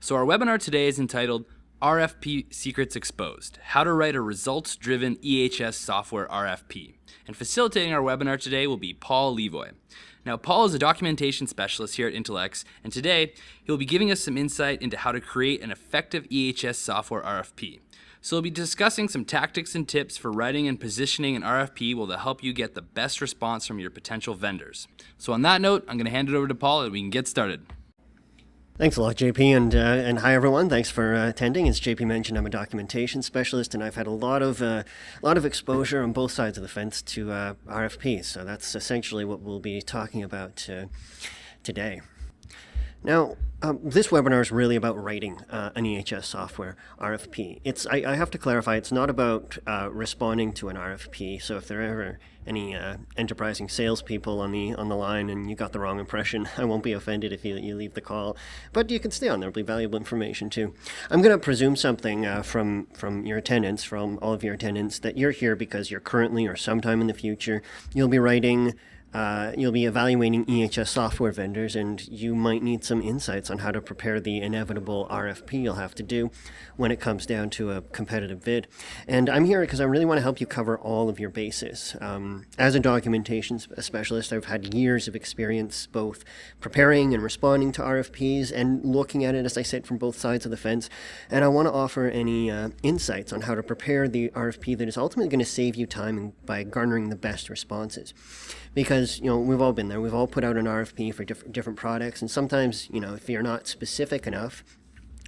So our webinar today is entitled RFP Secrets Exposed, How to Write a Results-Driven EHS Software RFP. And facilitating our webinar today will be Paul Levoy. Now, Paul is a documentation specialist here at Intelex, and today he'll be giving us some insight into how to create an effective EHS software RFP. So we'll be discussing some tactics and tips for writing and positioning an RFP will help you get the best response from your potential vendors. So on that note, I'm going to hand it over to Paul and we can get started. Thanks a lot, JP, and hi everyone. Thanks for attending. As JP mentioned, I'm a documentation specialist, and I've had a lot of exposure on both sides of the fence to RFPs. So that's essentially what we'll be talking about today. Now, this webinar is really about writing an EHS software RFP. I have to clarify, it's not about responding to an RFP. So if there are ever any enterprising salespeople on the line and you got the wrong impression, I won't be offended if you leave the call. But you can stay on. There'll be valuable information too. I'm going to presume something from your attendance, from all of your attendants, that you're here because you're currently or sometime in the future you'll be writing. You'll be evaluating EHS software vendors, and you might need some insights on how to prepare the inevitable RFP you'll have to do when it comes down to a competitive bid. And I'm here because I really want to help you cover all of your bases. As a documentation specialist, I've had years of experience both preparing and responding to RFPs and looking at it, as I said, from both sides of the fence. And I want to offer any insights on how to prepare the RFP that is ultimately going to save you time by garnering the best responses. Because, we've all been there. We've all put out an RFP for different products. And sometimes, if you're not specific enough,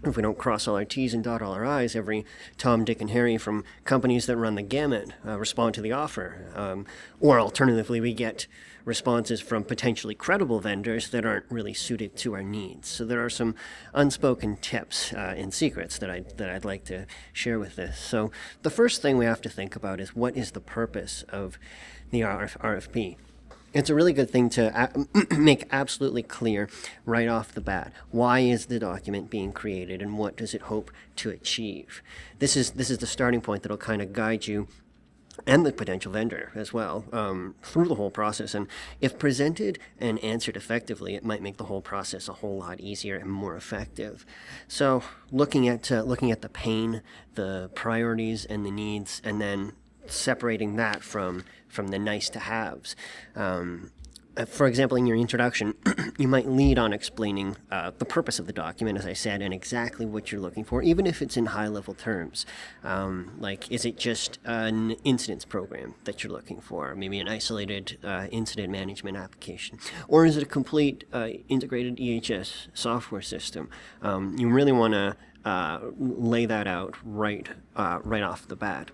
if we don't cross all our T's and dot all our I's, every Tom, Dick, and Harry from companies that run the gamut respond to the offer. Or alternatively, we get responses from potentially credible vendors that aren't really suited to our needs. So there are some unspoken tips and secrets that I'd like to share with this. So the first thing we have to think about is, what is the purpose of the RFP? It's a really good thing to make absolutely clear right off the bat. Why is the document being created, and what does it hope to achieve? This is the starting point that'll kind of guide you and the potential vendor as well through the whole process. And if presented and answered effectively, it might make the whole process a whole lot easier and more effective. So looking at the pain, the priorities, and the needs, and then separating that from the nice-to-haves. For example, in your introduction, you might lead on explaining the purpose of the document, as I said, and exactly what you're looking for, even if it's in high-level terms. Like, is it just an incidents program that you're looking for? Maybe an isolated incident management application? Or is it a complete integrated EHS software system? You really want to lay that out right off the bat.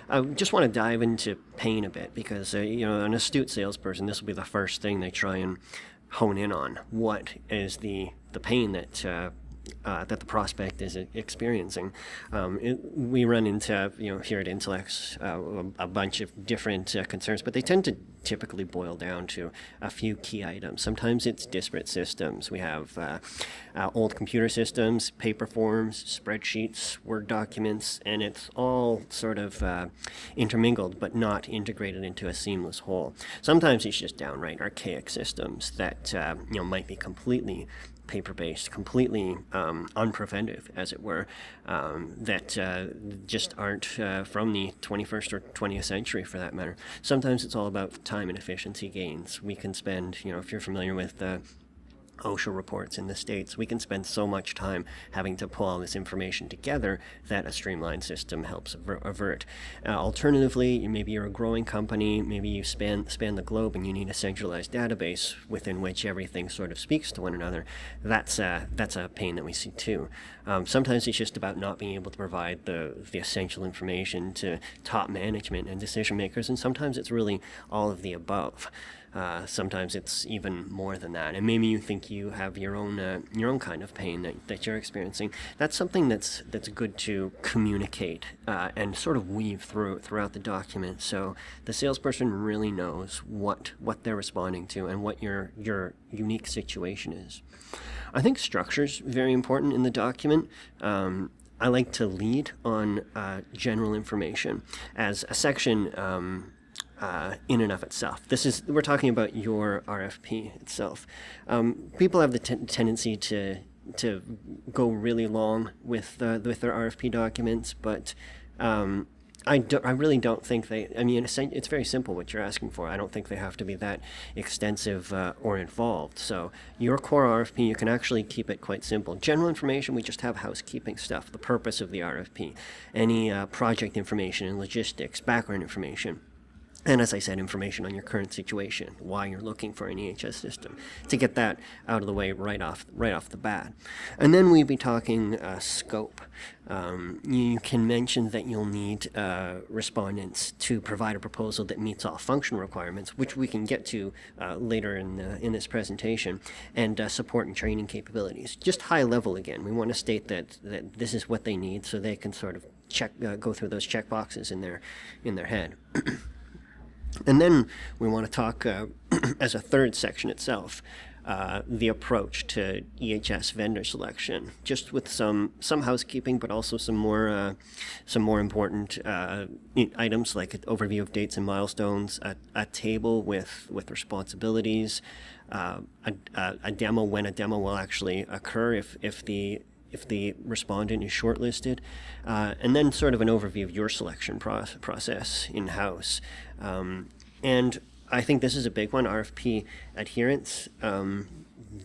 I just want to dive into pain a bit because, an astute salesperson, this will be the first thing they try and hone in on. What is the pain that the prospect is experiencing? We run into, here at Intelex, a bunch of different concerns, but they tend to typically boil down to a few key items. Sometimes it's disparate systems. We have old computer systems, paper forms, spreadsheets, Word documents, and it's all sort of intermingled but not integrated into a seamless whole. Sometimes it's just downright archaic systems that might be completely paper-based, completely unpreventive, as it were, that just aren't from the 21st or 20th century, for that matter. Sometimes it's all about time and efficiency gains. We can spend, if you're familiar with OSHA reports in the States, we can spend so much time having to pull all this information together that a streamlined system helps avert. Alternatively, maybe you're a growing company, maybe you span the globe and you need a centralized database within which everything sort of speaks to one another. That's a pain that we see too. Sometimes it's just about not being able to provide the essential information to top management and decision makers, and sometimes it's really all of the above. Sometimes it's even more than that, and maybe you think you have your own kind of pain that you're experiencing. That's something that's good to communicate and sort of weave throughout the document, so the salesperson really knows what they're responding to and what your unique situation is. I think structure's very important in the document. I like to lead on general information as a section in and of itself. We're talking about your RFP itself. People have the tendency to to go really long with their RFP documents, but I really don't think they, I mean, it's very simple what you're asking for. I don't think they have to be that extensive or involved. So your core RFP, you can actually keep it quite simple. General information, we just have housekeeping stuff, the purpose of the RFP, any project information and logistics, background information. And as I said, information on your current situation, why you're looking for an EHS system, to get that out of the way right off the bat. And then we'd be talking scope. You can mention that you'll need respondents to provide a proposal that meets all functional requirements, which we can get to later in this presentation, and support and training capabilities. Just high level again. We want to state that this is what they need, so they can sort of go through those check boxes in their head. And then we want to talk, as a third section itself, the approach to EHS vendor selection, just with some housekeeping, but also some more important items like an overview of dates and milestones, a table with responsibilities, a demo when a demo will actually occur if the respondent is shortlisted, and then sort of an overview of your selection process in-house. And I think this is a big one, RFP adherence.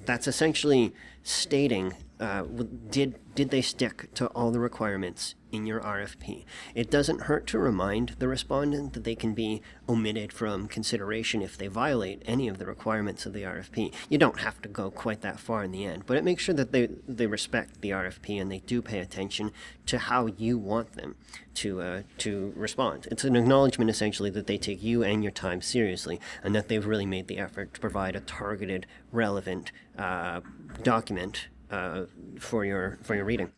That's essentially stating, did they stick to all the requirements in your RFP? It doesn't hurt to remind the respondent that they can be omitted from consideration if they violate any of the requirements of the RFP. You don't have to go quite that far in the end, but it makes sure that they respect the RFP and they do pay attention to how you want them to respond. It's an acknowledgement essentially that they take you and your time seriously, and that they've really made the effort to provide a targeted, relevant document for your reading.